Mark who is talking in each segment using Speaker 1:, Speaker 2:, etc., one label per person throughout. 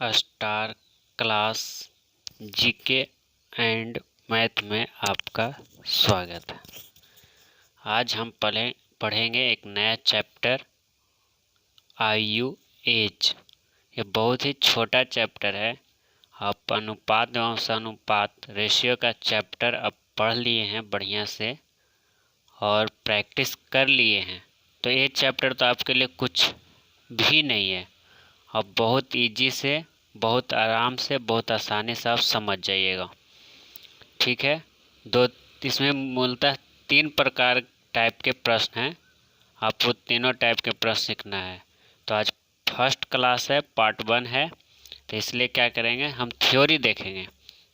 Speaker 1: Star class GK and math में आपका स्वागत है। आज हम पढ़ेंगे एक नया चैप्टर आयु एज। ये बहुत ही छोटा चैप्टर है। आप अनुपात एवं समानुपात रेशियो का चैप्टर अब पढ़ लिए हैं बढ़िया से और प्रैक्टिस कर लिए हैं, तो ये चैप्टर तो आपके लिए कुछ भी नहीं है। अब बहुत इजी से, बहुत आराम से, बहुत आसानी से आप समझ जाइएगा। ठीक है। इसमें मूलतः 3 प्रकार टाइप के प्रश्न हैं। आपको तीनों टाइप के प्रश्न सीखना है। तो आज फर्स्ट क्लास है, पार्ट 1 है, तो इसलिए क्या करेंगे, हम थ्योरी देखेंगे।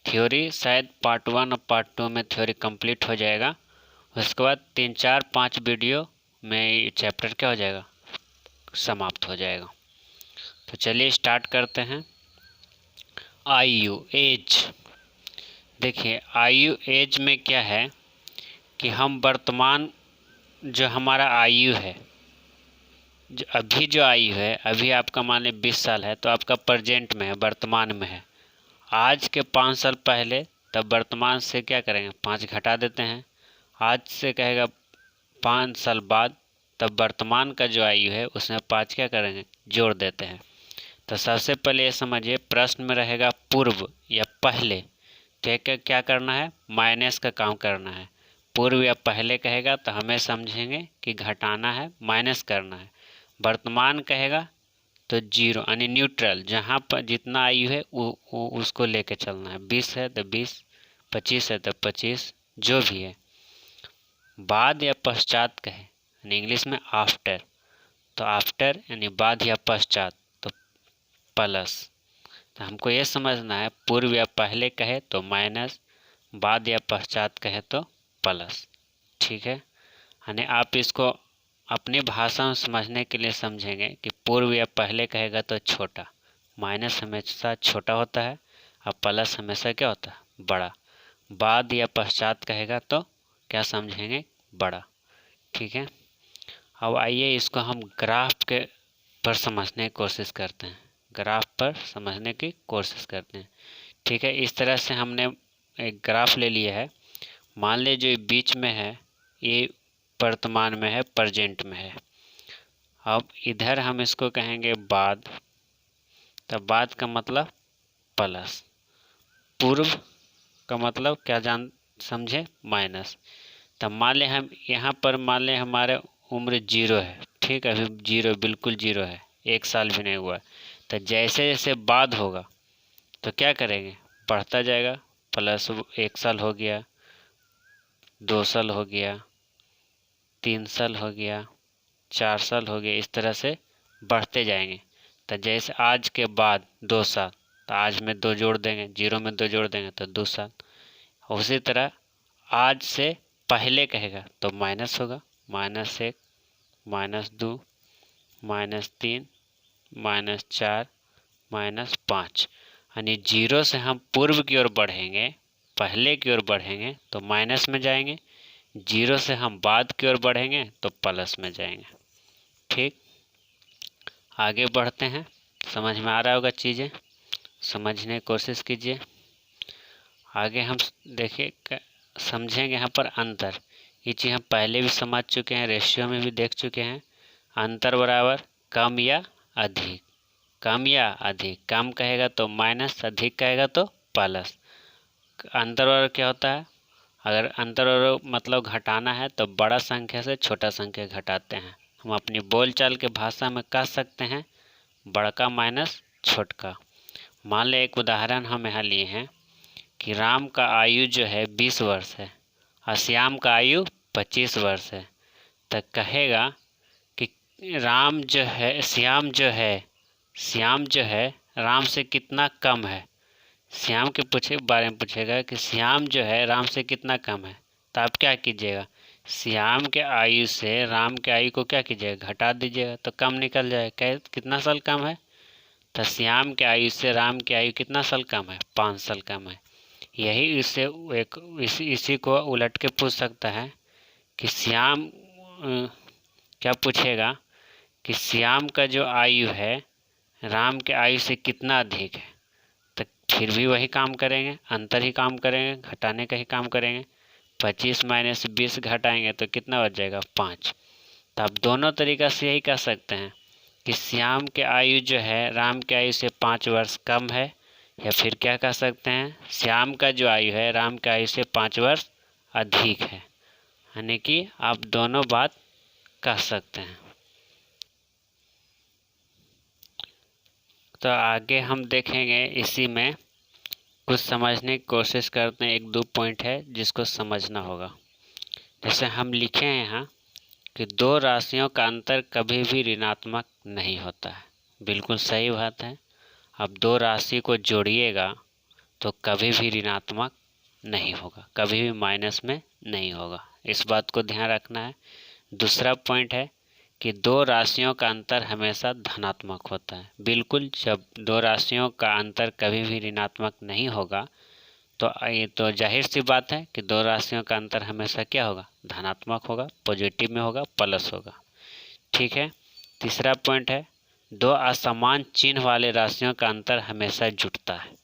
Speaker 1: थ्योरी शायद पार्ट 1 और पार्ट 2 में थ्योरी कंप्लीट हो जाएगा। उसके बाद 3, 4, 5 वीडियो में ये चैप्टर क्या हो जाएगा, समाप्त हो जाएगा। तो चलिए स्टार्ट करते हैं। आयु एज। देखिए आयु एज में क्या है कि हम वर्तमान जो हमारा आयु है, जो आयु है, अभी आपका मान लीजिए 20 साल है, तो आपका प्रेजेंट में है, वर्तमान में है। आज के 5 साल पहले, तब वर्तमान से क्या करेंगे, 5 घटा देते हैं। आज से कहेगा 5 साल बाद, तब वर्तमान का जो आयु है उसमें 5 क्या करेंगे, जोड़ देते हैं। तो सबसे पहले ये समझिए, प्रश्न में रहेगा पूर्व या पहले, तो क्या करना है, माइनस का काम करना है। पूर्व या पहले कहेगा तो हमें समझेंगे कि घटाना है, माइनस करना है। वर्तमान कहेगा तो जीरो यानी न्यूट्रल, जहाँ पर जितना आयु है उसको लेके चलना है। 20 है तो 20, 25 है तो 25, जो भी है। बाद या पश्चात कहे यानी इंग्लिश में आफ्टर, तो आफ्टर यानी बाद या पश्चात, तो प्लस। तो हमको ये समझना है, पूर्व या पहले कहे तो माइनस, बाद या पश्चात कहे तो प्लस। ठीक है। यानी आप इसको अपनी भाषा में समझने के लिए समझेंगे कि पूर्व या पहले कहेगा तो छोटा, माइनस हमेशा छोटा होता है और प्लस हमेशा क्या होता है, बड़ा। बाद या पश्चात कहेगा तो क्या समझेंगे, बड़ा। ठीक है। अब आइए इसको हम ग्राफ के पर समझने की कोशिश करते हैं। ग्राफ पर समझने की कोशिश करते हैं। ठीक है। इस तरह से हमने एक ग्राफ ले लिया है। मान लीजिए जो बीच में है ये वर्तमान में है, प्रेजेंट में है। अब इधर हम इसको कहेंगे बाद, तब बाद का मतलब प्लस, पूर्व का मतलब क्या समझे, माइनस। तब मान लें हम यहाँ पर मान लें हमारे उम्र 0 है। ठीक है, अभी 0, बिल्कुल 0 है, 1 साल भी नहीं हुआ। तो जैसे जैसे बाद होगा तो क्या करेंगे, बढ़ता जाएगा। प्लस 1 साल हो गया, 2 साल हो गया, 3 साल हो गया, 4 साल हो गया, इस तरह से बढ़ते जाएंगे। तो जैसे आज के बाद 2 साल, तो आज में 2 जोड़ देंगे, 0 में 2 जोड़ देंगे तो 2 साल। उसी तरह आज से पहले कहेगा तो माइनस होगा, -1, -2, -3, -4, -5। यानी 0 से हम पूर्व की ओर बढ़ेंगे, पहले की ओर बढ़ेंगे तो माइनस में जाएंगे। 0 से हम बाद की ओर बढ़ेंगे तो प्लस में जाएंगे। ठीक, आगे बढ़ते हैं। समझ में आ रहा होगा, चीज़ें समझने की कोशिश कीजिए। आगे हम देखिए समझेंगे यहाँ पर अंतर। ये चीज़ हम पहले भी समझ चुके हैं, रेशियो में भी देख चुके हैं। अंतर बराबर कम या अधिक, कम या अधिक। कम कहेगा तो माइनस, अधिक कहेगा तो प्लस। अंतर बराबर क्या होता है, अगर अंतर बराबर मतलब घटाना है तो बड़ा संख्या से छोटा संख्या घटाते हैं। हम अपनी बोलचाल के भाषा में कह सकते हैं बड़का माइनस छोटका। मान लें एक उदाहरण हम यहाँ लिए हैं कि राम का आयु जो है 20 वर्ष है और श्याम का आयु 25 वर्ष है। तो कहेगा कि राम जो है, श्याम जो है राम से कितना कम है। श्याम के बारे में पूछेगा कि श्याम जो है राम से कितना कम है। तो आप क्या कीजिएगा, श्याम के आयु से राम के आयु को क्या कीजिएगा, घटा दीजिएगा, तो कम निकल जाएगा। कितना साल कम है, तो श्याम के आयु से राम के आयु कितना साल कम है, 5 साल कम है। यही इससे इसी को उलट के पूछ सकता है कि क्या पूछेगा कि श्याम का जो आयु है राम के आयु से कितना अधिक है, तो फिर भी वही काम करेंगे, अंतर ही काम करेंगे, घटाने का ही काम करेंगे। 25 माइनस 20 घटाएंगे तो कितना बच जाएगा, 5। तो आप दोनों तरीक़ा से यही कह सकते हैं कि श्याम के आयु जो है राम के आयु से 5 वर्ष कम है, या फिर क्या कह सकते हैं, श्याम का जो आयु है राम के आयु से 5 वर्ष अधिक है। यानी कि आप दोनों बात कह सकते हैं। तो आगे हम देखेंगे, इसी में कुछ समझने की कोशिश करते हैं। 1-2 पॉइंट है जिसको समझना होगा। जैसे हम लिखे हैं यहाँ कि 2 राशियों का अंतर कभी भी ऋणात्मक नहीं होता है। बिल्कुल सही बात है। अब 2 राशि को जोड़िएगा तो कभी भी ऋणात्मक नहीं होगा, कभी भी माइनस में नहीं होगा, इस बात को ध्यान रखना है। दूसरा पॉइंट है कि 2 राशियों का अंतर हमेशा धनात्मक होता है। बिल्कुल, जब 2 राशियों का अंतर कभी भी ऋणात्मक नहीं होगा तो ये तो जाहिर सी बात है कि 2 राशियों का अंतर हमेशा क्या होगा, धनात्मक होगा, पॉजिटिव में होगा, प्लस होगा। ठीक है। तीसरा पॉइंट है 2 असमान चिन्ह वाले राशियों का अंतर हमेशा जुटता है।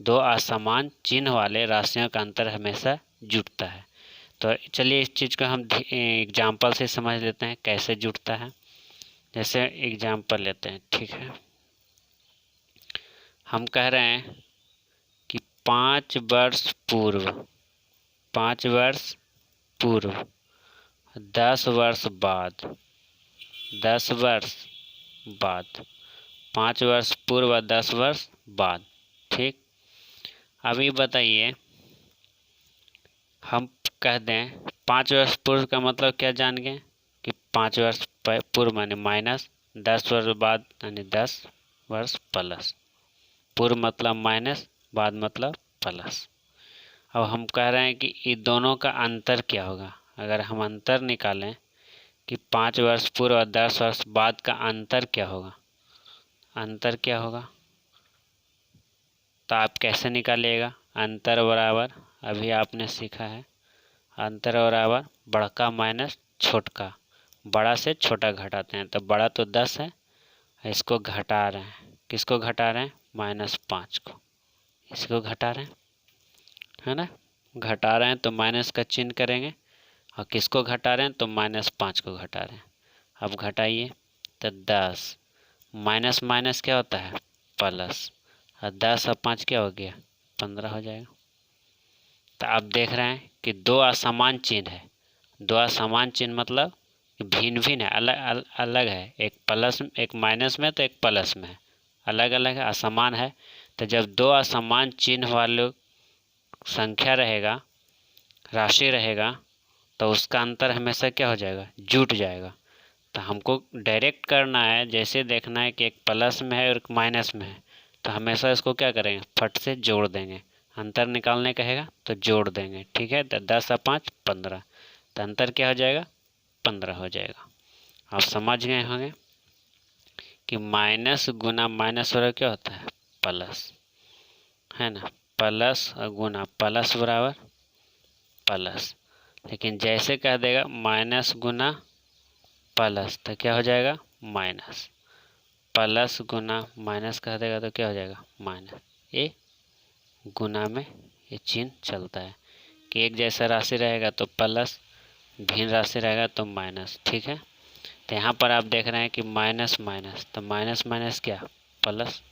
Speaker 1: 2 असमान चिन्ह वाले राशियों का अंतर हमेशा जुटता है। तो चलिए इस चीज़ को हम एग्जाम्पल से समझ लेते हैं कैसे जुटता है। जैसे एग्जाम्पल लेते हैं, ठीक है। हम कह रहे हैं कि 5 वर्ष पूर्व 10 वर्ष बाद 10 वर्ष बाद 5 वर्ष पूर्व 10 वर्ष बाद। ठीक। अभी बताइए, हम कह दें 5 वर्ष पूर्व का मतलब क्या जान गए कि 5 वर्ष पूर्व माने माइनस, 10 वर्ष बाद यानी 10 वर्ष प्लस। पूर्व मतलब माइनस, बाद मतलब प्लस। अब हम कह रहे हैं कि ये दोनों का अंतर क्या होगा। अगर हम अंतर निकालें कि 5 वर्ष पूर्व और 10 वर्ष बाद का अंतर क्या होगा, अंतर क्या होगा, तो आप कैसे निकालिएगा। अंतर बराबर, अभी आपने सीखा है, अंतर बराबर बड़का माइनस छोटका। बड़ा से छोटा घटाते हैं, तो बड़ा तो 10 है, इसको घटा रहे हैं। किसको घटा रहे हैं, -5 को। इसको घटा रहे हैं, है ना। घटा रहे हैं तो माइनस का चिन्ह करेंगे, और किसको घटा रहे हैं तो -5 को घटा रहे हैं। अब घटाइए तो 10 माइनस माइनस क्या होता है, प्लस, और 10 और 5 क्या हो गया, 15 हो जाएगा। तो आप देख रहे हैं कि 2 असमान चिन्ह है। 2 असमान चिन्ह मतलब भिन्न भिन्न है, अलग अलग है। एक प्लस, एक माइनस में तो एक प्लस में है, अलग अलग है, असमान है। तो जब 2 असमान चिन्ह वाले संख्या रहेगा, राशि रहेगा, तो उसका अंतर हमेशा क्या हो जाएगा, जुट जाएगा। तो हमको डायरेक्ट करना है, जैसे देखना है कि एक प्लस में है और एक माइनस में है, तो हमेशा इसको क्या करेंगे, फट से जोड़ देंगे। अंतर निकालने कहेगा तो जोड़ देंगे। ठीक है। तो 10 और 5 15, तो अंतर क्या हो जाएगा, 15 हो जाएगा। आप समझ गए होंगे कि माइनस गुना माइनस बराबर क्या होता है, प्लस, है ना। प्लस और गुना, प्लस बराबर प्लस। लेकिन जैसे कह देगा माइनस गुना प्लस तो क्या हो जाएगा, माइनस। प्लस गुना माइनस कह देगा तो क्या हो जाएगा, माइनस। ये गुना में ये चिन्ह चलता है कि एक जैसा राशि रहेगा तो प्लस, भिन्न राशि रहेगा तो माइनस। ठीक है। तो यहाँ पर आप देख रहे हैं कि माइनस माइनस, तो माइनस माइनस क्या, प्लस,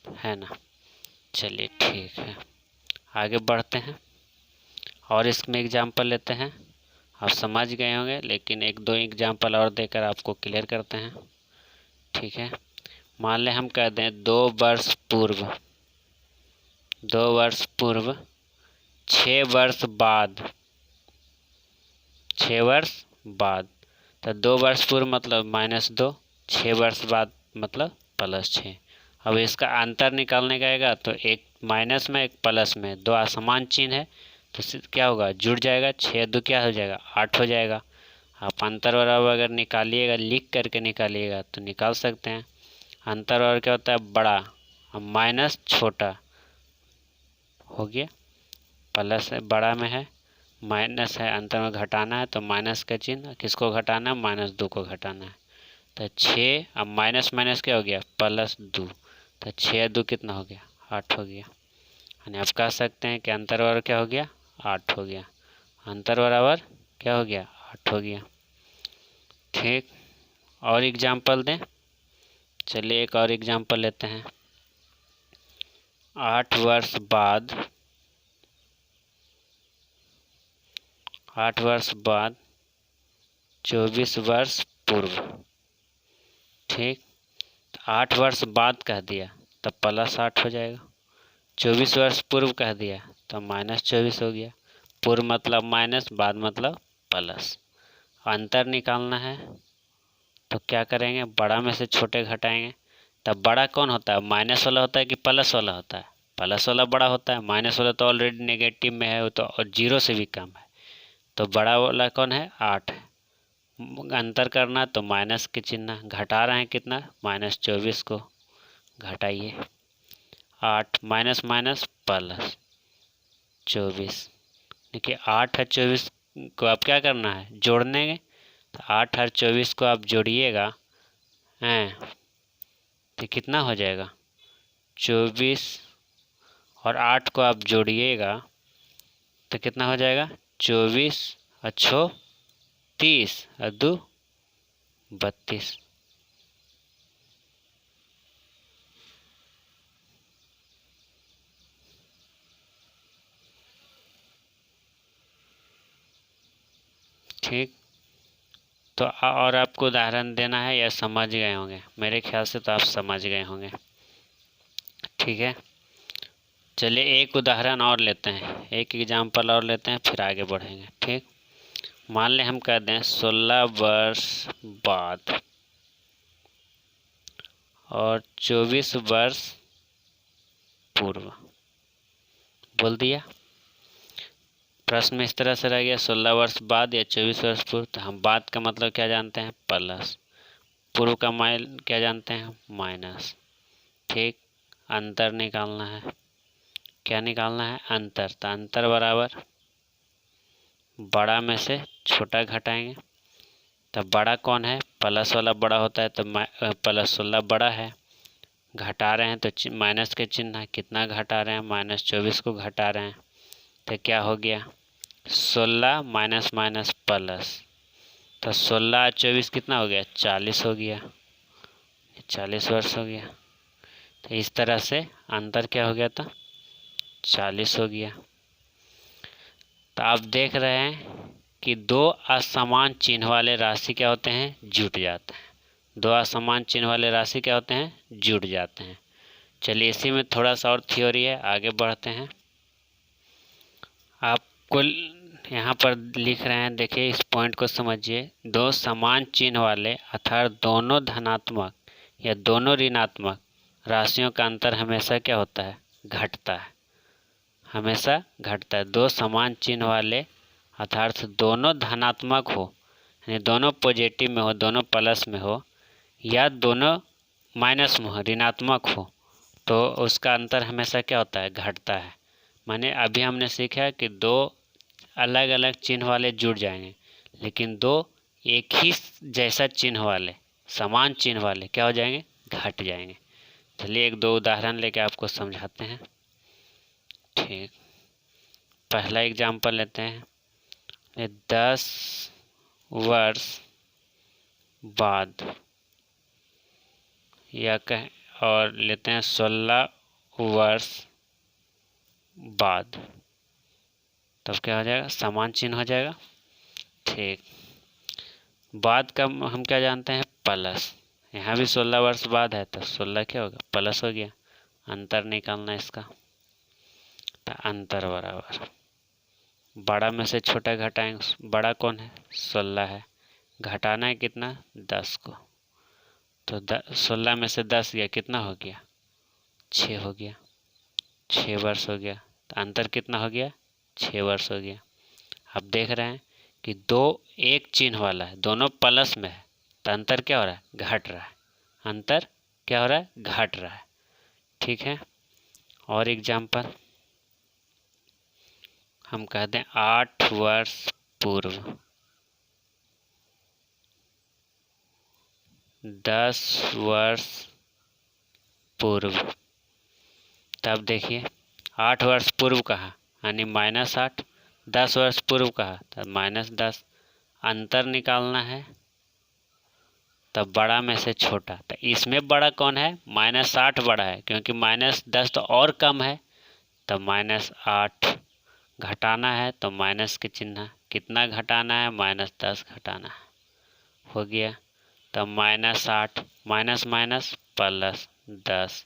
Speaker 1: है ना। चलिए ठीक है, आगे बढ़ते हैं और इसमें एग्जाम्पल लेते हैं। आप समझ गए होंगे, लेकिन 1-2 एग्जाम्पल और देकर आपको क्लियर करते हैं। ठीक है। मान लें हम कह दें 2 वर्ष पूर्व 6 वर्ष बाद 6 वर्ष बाद। तो 2 वर्ष पूर्व मतलब -2, 6 वर्ष बाद मतलब +6। अब इसका अंतर निकालने का आएगा तो एक माइनस में एक प्लस में, 2 असमान चिन्ह है तो क्या होगा, जुड़ जाएगा। 6 2 क्या हो जाएगा, 8 हो जाएगा। आप अंतर बराबर अगर निकालिएगा, लिख करके निकालिएगा तो निकाल सकते हैं। अंतर बराबर क्या होता है, बड़ा, और माइनस छोटा हो गया। प्लस है, बड़ा में है, माइनस है, अंतर में घटाना है तो माइनस का चिन्ह, किसको घटाना है, -2 को घटाना है। तो 6, अब माइनस माइनस क्या हो गया +2, तो 6 2 कितना हो गया 8 हो गया। यानी आप कह सकते हैं कि अंतर बराबर क्या हो गया 8 हो गया। अंतर बराबर क्या हो गया 8 हो गया। ठीक, और एग्जाम्पल दें, चलिए एक और एग्जाम्पल लेते हैं। 8 वर्ष बाद 24 वर्ष पूर्व। ठीक, 8 वर्ष बाद कह दिया तो +8 हो जाएगा। 24 वर्ष पूर्व कह दिया तो -24 हो गया। पूर्व मतलब माइनस, बाद मतलब प्लस। अंतर निकालना है तो क्या करेंगे, बड़ा में से छोटे घटाएंगे। तब बड़ा कौन होता है, माइनस वाला होता है कि प्लस वाला होता है? प्लस वाला बड़ा होता है, माइनस वाला तो ऑलरेडी नेगेटिव में है, वो तो और 0 से भी कम है। तो बड़ा वाला कौन है 8 है। अंतर करना तो माइनस के चिन्ह, घटा रहे हैं कितना -24 को घटाइए। 8 माइनस माइनस प्लस 24। देखिए 8 और 24 को आप क्या करना है जोड़ने, तो 8 और 24 को आप जोड़िएगा हैं तो कितना हो जाएगा 24, और 8 को आप जोड़िएगा तो कितना हो जाएगा 24 और 6 30 और 2 32। ठीक, तो और आपको उदाहरण देना है या समझ गए होंगे? मेरे ख्याल से तो आप समझ गए होंगे। ठीक है, चलिए एक उदाहरण और लेते हैं, एक एग्जाम्पल और लेते हैं, फिर आगे बढ़ेंगे। ठीक, मान लें हम कह दें 16 वर्ष बाद और 24 वर्ष पूर्व। बोल दिया, प्रश्न में इस तरह से रह गया 16 वर्ष बाद या 24 वर्ष पूर्व। तो हम बाद का मतलब क्या जानते हैं प्लस, पूर्व का माइल क्या जानते हैं माइनस। ठीक, अंतर निकालना है, क्या निकालना है अंतर। तो अंतर बराबर बड़ा में से छोटा घटाएंगे। तब बड़ा कौन है, प्लस वाला बड़ा होता है, तो +16 बड़ा है। घटा रहे हैं तो माइनस के चिन्ह है, कितना घटा रहे हैं -24 को घटा रहे हैं। तो क्या हो गया 16 माइनस माइनस प्लस, तो 16 और 24 कितना हो गया 40 हो गया, 40 वर्ष हो गया। तो इस तरह से अंतर क्या हो गया था 40 हो गया। तो आप देख रहे हैं कि दो असमान चिन्ह वाले राशि क्या होते हैं जुट जाते हैं। दो असमान चिन्ह वाले राशि क्या होते हैं जुट जाते हैं। चलिए इसी में थोड़ा सा और थ्योरी है, आगे बढ़ते हैं। आपको यहाँ पर लिख रहे हैं, देखिए इस पॉइंट को समझिए। दो समान चिन्ह वाले अर्थात दोनों धनात्मक या दोनों ऋणात्मक राशियों का अंतर हमेशा क्या होता है घटता है, हमेशा घटता है। दो समान चिन्ह वाले अर्थात दोनों धनात्मक हो, यानी दोनों पॉजिटिव में हो, दोनों प्लस में हो, या दोनों माइनस में हो ऋणात्मक हो, तो उसका अंतर हमेशा क्या होता है घटता है। माने अभी हमने सीखा कि दो अलग अलग चिन्ह वाले जुड़ जाएंगे, लेकिन दो एक ही जैसा चिन्ह वाले समान चिन्ह वाले क्या हो जाएंगे घट जाएंगे। चलिए एक दो उदाहरण लेके आपको समझाते हैं। ठीक, पहला एग्जाम्पल लेते हैं 10 वर्ष बाद, या कहें और लेते हैं 16 वर्ष बाद। तब क्या हो जाएगा समान चिन्ह हो जाएगा। ठीक, बाद का हम क्या जानते हैं प्लस, यहाँ भी 16 वर्ष बाद है तो 16 क्या होगा प्लस हो गया। अंतर निकालना इसका, तो अंतर बराबर बड़ा में से छोटा घटाएंगे। बड़ा कौन है 16 है, घटाना है कितना 10 को, तो 16 में से 10 गया कितना हो गया 6 हो गया, 6 वर्ष हो गया। तो अंतर कितना हो गया 6 वर्ष हो गया। आप देख रहे हैं कि दो एक चिन्ह वाला है, दोनों प्लस में है, तो अंतर क्या हो रहा है घट रहा है, अंतर क्या हो रहा है घट रहा है। ठीक है, और एग्जाम्पल हम कहते हैं 8 वर्ष पूर्व। 10 वर्ष पूर्व। तब देखिए 8 वर्ष पूर्व कहा यानी -8, 10 वर्ष पूर्व कहा तब -10। अंतर निकालना है तब बड़ा में से छोटा, तो इसमें बड़ा कौन है? -8 बड़ा है, क्योंकि -10 तो और कम है। तब -8 घटाना है तो माइनस के चिन्ह, कितना घटाना है? -10 घटाना है, हो गया। तब -8 माइनस माइनस प्लस 10।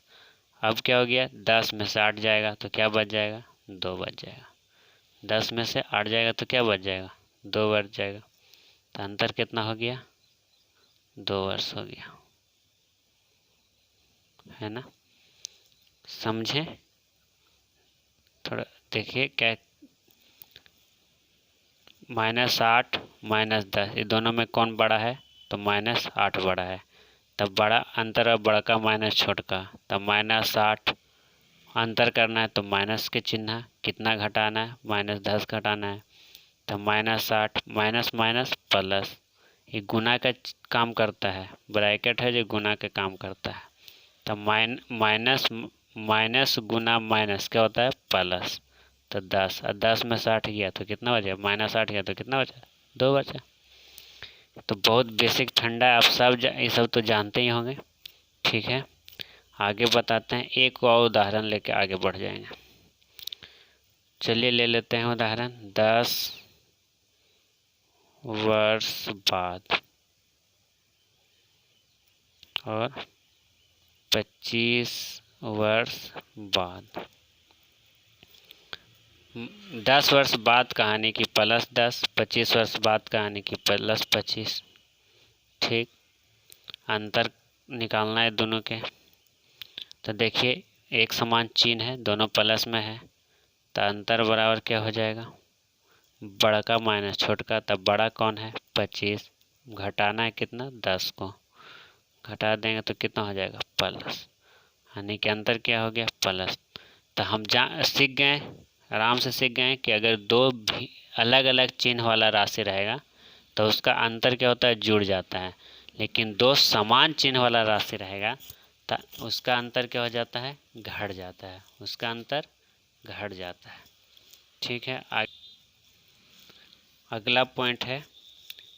Speaker 1: अब क्या हो गया? 10 में से 8 जाएगा तो क्या बच जाएगा? 2 बच जाएगा। 10 में से 8 जाएगा तो क्या बच जाएगा? 2 बच जाएगा। तो अंतर कितना हो गया? 2 वर्ष हो गया, है ना? समझे? थोड़ा देखिए क्या, -8 -10 ये दोनों में कौन बड़ा है? तो -8 बड़ा है। तब बड़ा अंतर है बड़ा का माइनस छोट का, तब -8 अंतर करना है तो माइनस के चिन्ह, कितना घटाना है? -10 घटाना है। तब -8 माइनस माइनस प्लस, ये गुना का काम करता है, ब्रैकेट है जो गुना का काम करता है। तब माइनस माइनस गुना माइनस क्या होता है? प्लस। तो 10 और 10 में से 8 गया तो कितना बचा? -8 गया तो कितना बचा? 2 बचा। तो बहुत बेसिक फंडा है, आप सब ये सब तो जानते ही होंगे। ठीक है, आगे बताते हैं, एक और उदाहरण लेके आगे बढ़ जाएंगे। चलिए ले लेते हैं उदाहरण। 10 वर्ष बाद और 25 वर्ष बाद। 10 वर्ष बाद कहानी की +10, 25 वर्ष बाद कहानी की +25। ठीक, अंतर निकालना है दोनों के। तो देखिए एक समान चिन्ह है, दोनों प्लस में है, तो अंतर बराबर क्या हो जाएगा? बड़ा का माइनस छोट का। तब बड़ा कौन है? 25, घटाना है कितना? 10 को घटा देंगे तो कितना हो जाएगा? प्लस, यानी कि अंतर क्या हो गया? प्लस। तो हम सीख गए, आराम से सीख गए कि अगर दो भी अलग अलग चिन्ह वाला राशि रहेगा तो उसका अंतर क्या होता है? जुड़ जाता है। लेकिन दो समान चिन्ह वाला राशि रहेगा तो उसका अंतर क्या हो जाता है? घट जाता है, उसका अंतर घट जाता है। ठीक है, अगला पॉइंट है,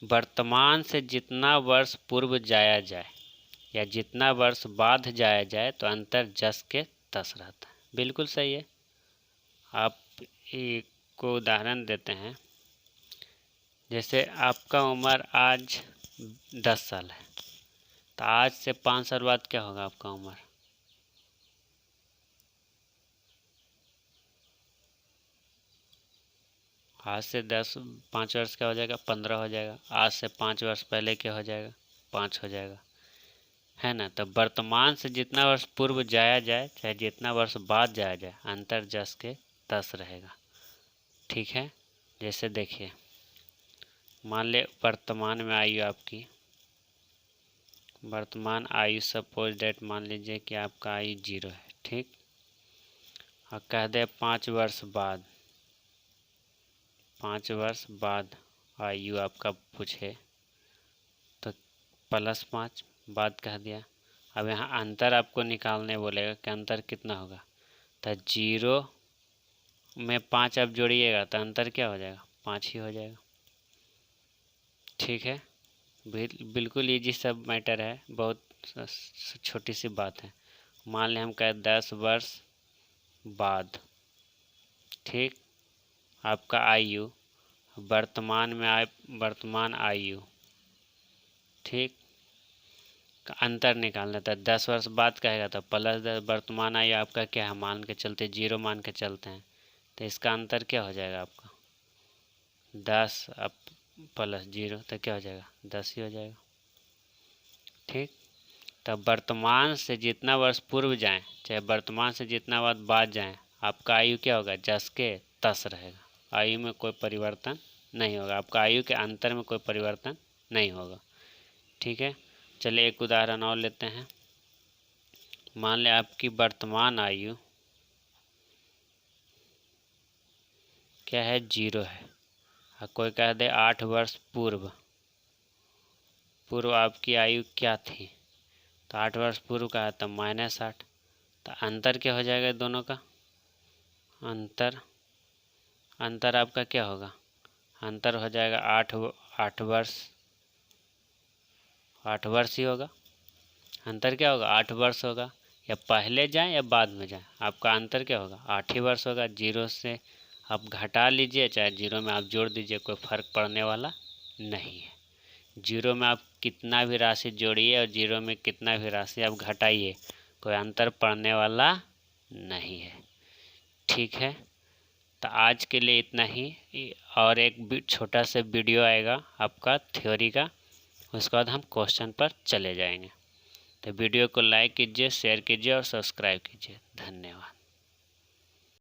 Speaker 1: वर्तमान से जितना वर्ष पूर्व जाया जाए या जितना वर्ष बाद जाया जाए तो अंतर जस के तस रहता है। बिल्कुल सही है। आप एक को उदाहरण देते हैं, जैसे आपका उम्र आज 10 साल है, तो आज से 5 साल बाद क्या होगा आपका उम्र? आज से 5 वर्ष क्या हो जाएगा? 15 हो जाएगा। आज से 5 वर्ष पहले क्या हो जाएगा? 5 हो जाएगा, है ना? तो वर्तमान से जितना वर्ष पूर्व जाया जाए चाहे जितना वर्ष बाद जाया जाए, अंतर जस के तस रहेगा। ठीक है, जैसे देखिए मान ले वर्तमान में आयु आपकी, वर्तमान आयु सपोज डेट मान लीजिए कि आपका आयु 0 है। ठीक, और कह दे 5 वर्ष बाद, 5 वर्ष बाद आयु आपका पूछे तो +5 बाद कह दिया। अब यहाँ अंतर आपको निकालने बोलेगा कि अंतर कितना होगा, तो 0 में 5 आप जोड़िएगा तो अंतर क्या हो जाएगा? 5 ही हो जाएगा। ठीक है, बिल्कुल ईजी सब मैटर है, बहुत छोटी सी बात है। मान लें हम कहें 10 वर्ष बाद। ठीक, आपका आयु वर्तमान में वर्तमान आयु, ठीक, का अंतर निकालना था। 10 वर्ष बाद कहेगा तो +10, वर्तमान आयु आपका क्या है? मान के चलते 0 मान के चलते हैं, तो इसका अंतर क्या हो जाएगा आपका? 10 अब +0 तो क्या हो जाएगा? 10 ही हो जाएगा। ठीक, तब वर्तमान से जितना वर्ष पूर्व जाएं चाहे वर्तमान से जितना वर्ष बाद जाएं, आपका आयु क्या होगा? जस के तस रहेगा, आयु में कोई परिवर्तन नहीं होगा, आपका आयु के अंतर में कोई परिवर्तन नहीं होगा। ठीक है, चलिए एक उदाहरण और लेते हैं। मान लें आपकी वर्तमान आयु क्या है? 0 है, और कोई कह दे 8 वर्ष पूर्व, पूर्व आपकी आयु क्या थी? तो 8 वर्ष पूर्व का है तो -8। तो अंतर क्या हो जाएगा दोनों का? अंतर आपका क्या होगा? अंतर हो जाएगा 8 वर्ष। 8 वर्ष ही होगा। अंतर क्या होगा? 8 वर्ष होगा। या पहले जाएं या बाद में जाएं, आपका अंतर क्या होगा? 8 ही वर्ष होगा। 0 से आप घटा लीजिए चाहे 0 में आप जोड़ दीजिए, कोई फ़र्क पड़ने वाला नहीं है। 0 में आप कितना भी राशि जोड़िए और 0 में कितना भी राशि आप घटाइए, कोई अंतर पड़ने वाला नहीं है। ठीक है, तो आज के लिए इतना ही। और एक छोटा सा वीडियो आएगा आपका थ्योरी का, उसके बाद हम क्वेश्चन पर चले जाएंगे। तो वीडियो को लाइक कीजिए, शेयर कीजिए और सब्सक्राइब कीजिए। धन्यवाद।